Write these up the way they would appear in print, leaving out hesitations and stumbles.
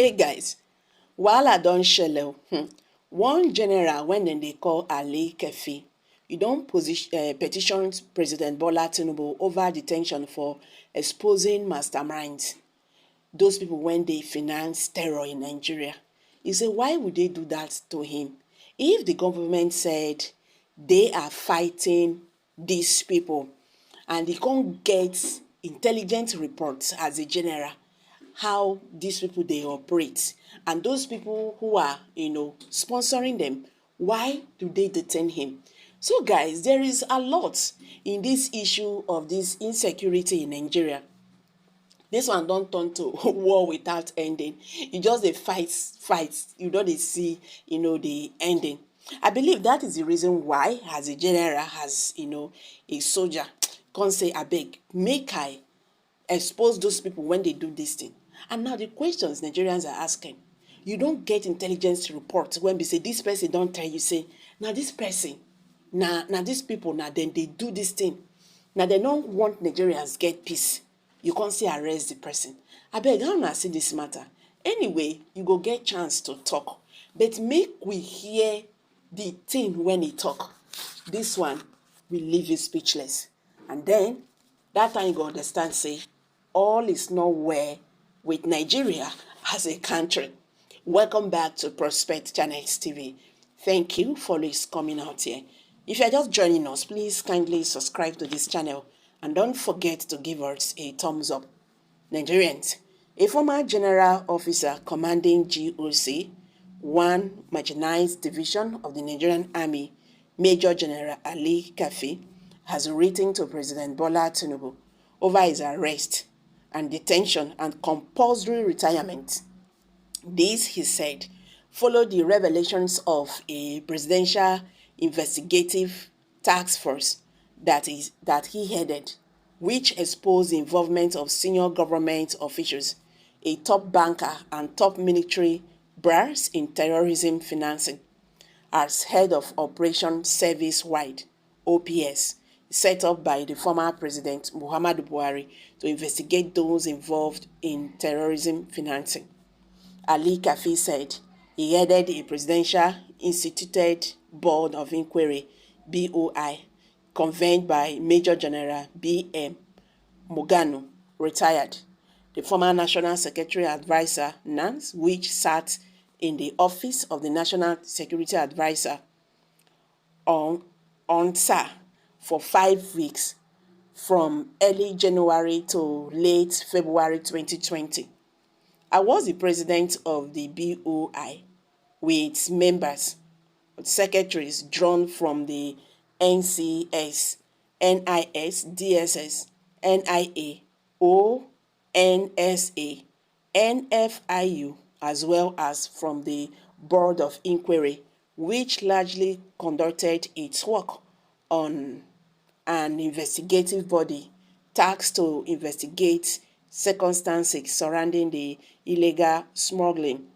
Hey guys, wahala don shele o. One general when dem dey call Ali-Keffi, e don petition President Bola Tinubu over detention for exposing masterminds, those people when dey finance terror in Nigeria. E say why would they do that to him? If the government said they are fighting these people and they can't get intelligence reports as a general, how these people they operate, and those people who are sponsoring them, why do they detain him? So guys, there is a lot in this issue of this insecurity in Nigeria. This one don't turn to war without ending. You just dey fight, you don't see the ending. I believe that is the reason why, as a general, as a soldier, can't say abeg make I expose those people when they do this thing. And now the questions Nigerians are asking, you don't get intelligence reports when they say this person don't tell you, say, now this person, now these people, now then they do this thing. Now they don't want Nigerians get peace. You can't say arrest the person. I beg, how na see this matter? Anyway, you go get chance to talk. But make we hear the thing when he talk. This one will leave you speechless. And then, that time you go understand, say, all is not well with Nigeria as a country. Welcome back to Prospect Channels TV. Thank you for always coming out here. If you're just joining us, please kindly subscribe to this channel and don't forget to give us a thumbs up. Nigerians, a former general officer commanding GOC, one marginalized division of the Nigerian Army, Major General Ali-Keffi, has written to President Bola Tinubu over his arrest and detention and compulsory retirement. This, he said, followed the revelations of a presidential investigative task force that he headed, which exposed the involvement of senior government officials, a top banker and top military brass in terrorism financing. As head of Operation Service-Wide, OPS, set up by the former President Muhammadu Buhari to investigate those involved in terrorism financing. Ali-Keffi said he headed a presidential instituted board of inquiry, BOI, convened by Major General B.M. Moganu, retired, the former National Security Advisor, NANS, which sat in the office of the National Security Advisor on SAR for 5 weeks from early January to late February 2020. I was the president of the BOI with members, secretaries drawn from the NCS, NIS, DSS, NIA, ONSA, NFIU, as well as from the Board of Inquiry, which largely conducted its work on an investigative body tasked to investigate circumstances surrounding the illegal smuggling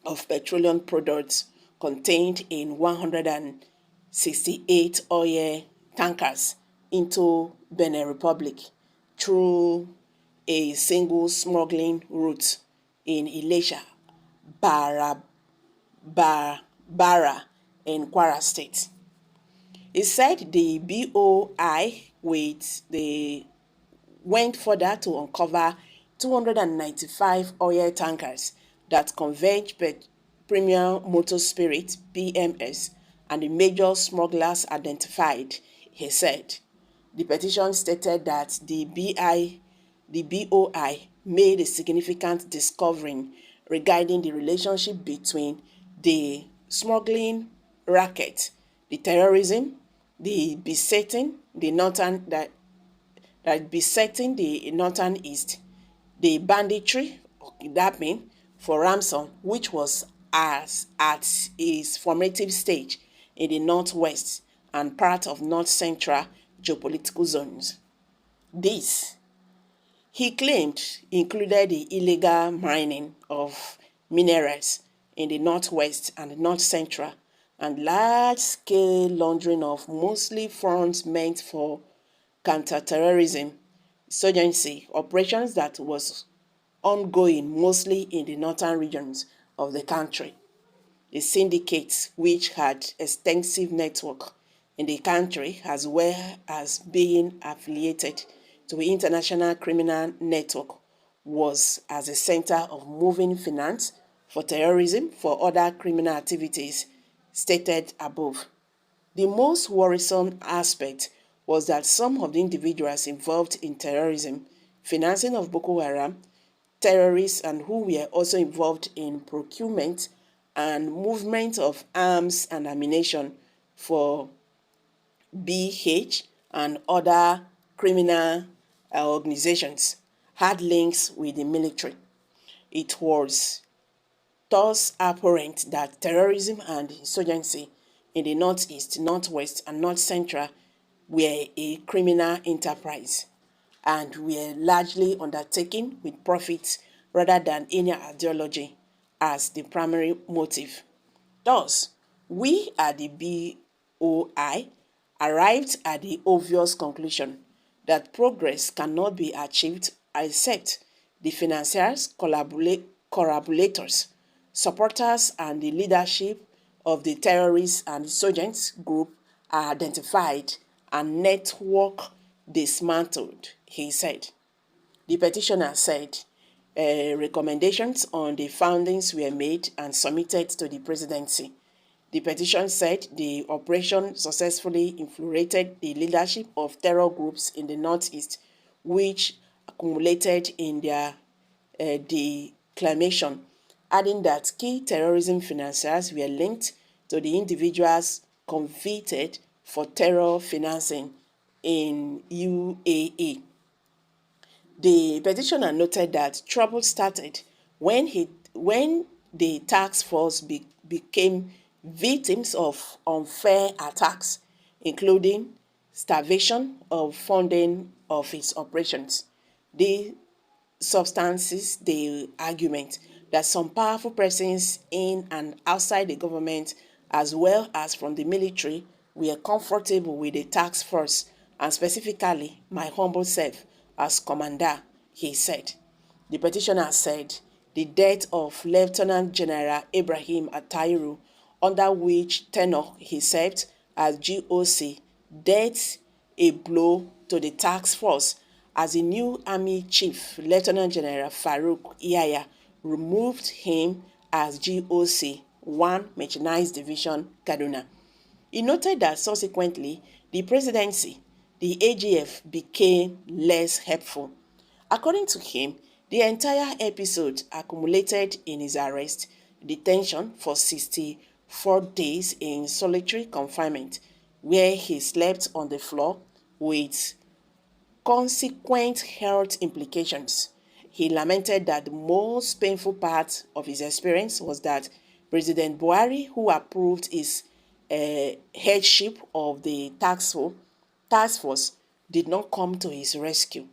of petroleum products contained in 168 oil tankers into Benin Republic through a single smuggling route in Ilesha, Bara in Kwara State. He said the BOI went further to uncover 295 oil tankers that converged premium motor spirit, PMS, and the major smugglers identified, he said. The petition stated that the BOI made a significant discovery regarding the relationship between the smuggling racket, the terrorism, the besetting the northern east, the banditry, that means for ransom, which was at its formative stage in the northwest and part of north central geopolitical zones. This, he claimed, included the illegal mining of minerals in the northwest and north central and large-scale laundering of mostly funds meant for counter-terrorism insurgency operations that was ongoing mostly in the northern regions of the country. The syndicates, which had extensive network in the country as well as being affiliated to the international criminal network, was as a center of moving finance for terrorism for other criminal activities stated above. The most worrisome aspect was that some of the individuals involved in terrorism, financing of Boko Haram, terrorists, and who were also involved in procurement and movement of arms and ammunition for BH and other criminal organizations, had links with the military. It was thus apparent that terrorism and insurgency in the northeast, northwest, and north central were a criminal enterprise and were largely undertaken with profit rather than any ideology as the primary motive. Thus, we at the BOI arrived at the obvious conclusion that progress cannot be achieved except the financiers, collaborators, supporters, and the leadership of the terrorists and insurgents group are identified and network dismantled, he said. The petitioner said recommendations on the findings were made and submitted to the presidency. The petition said the operation successfully infiltrated the leadership of terror groups in the northeast, which accumulated in their declamation, adding that key terrorism financiers were linked to the individuals convicted for terror financing in UAE. The petitioner noted that trouble started when the task force became victims of unfair attacks, including starvation of funding of its operations. The substances the argument that some powerful persons in and outside the government, as well as from the military, were comfortable with the task force, and specifically my humble self as commander, he said. The petitioner said the death of Lieutenant General Ibrahim Têrr0r, under which Têrr0r he served as GOC, dealt a blow to the task force as the new Army Chief, Lieutenant General Farouk Yahya, removed him as GOC, 1 Mechanized Division, Kaduna. He noted that subsequently, the presidency, the AGF, became less helpful. According to him, the entire episode accumulated in his arrest, detention for 64 days in solitary confinement, where he slept on the floor with consequent health implications. He lamented that the most painful part of his experience was that President Buhari, who approved his headship of the task force, did not come to his rescue.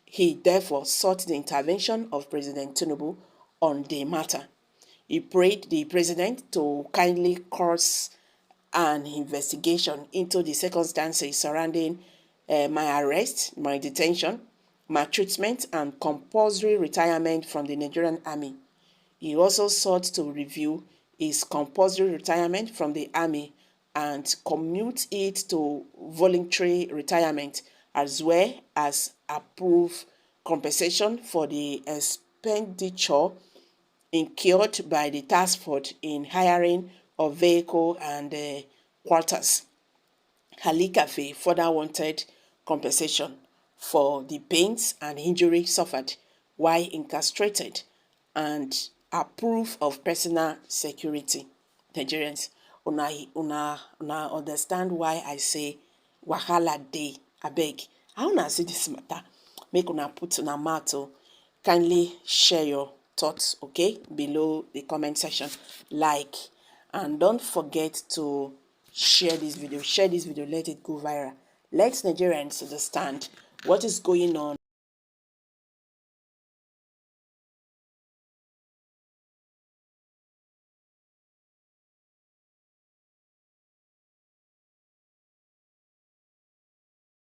He therefore sought the intervention of President Tinubu on the matter. He prayed the president to kindly cause an investigation into the circumstances surrounding my arrest, my detention, my treatment, and compulsory retirement from the Nigerian Army. He also sought to review his compulsory retirement from the Army and commute it to voluntary retirement, as well as approve compensation for the expenditure incurred by the task force in hiring of vehicle and quarters. Ali-Keffi further wanted compensation for the pains and injury suffered while incarcerated and approve of personal security. Nigerians, una understand why I say wahala dey, abeg. How una see this matter? Make una put una mouth. Kindly share your thoughts, okay, below the comment section. Like, and don't forget to share this video, let it go viral. Let Nigerians understand what is going on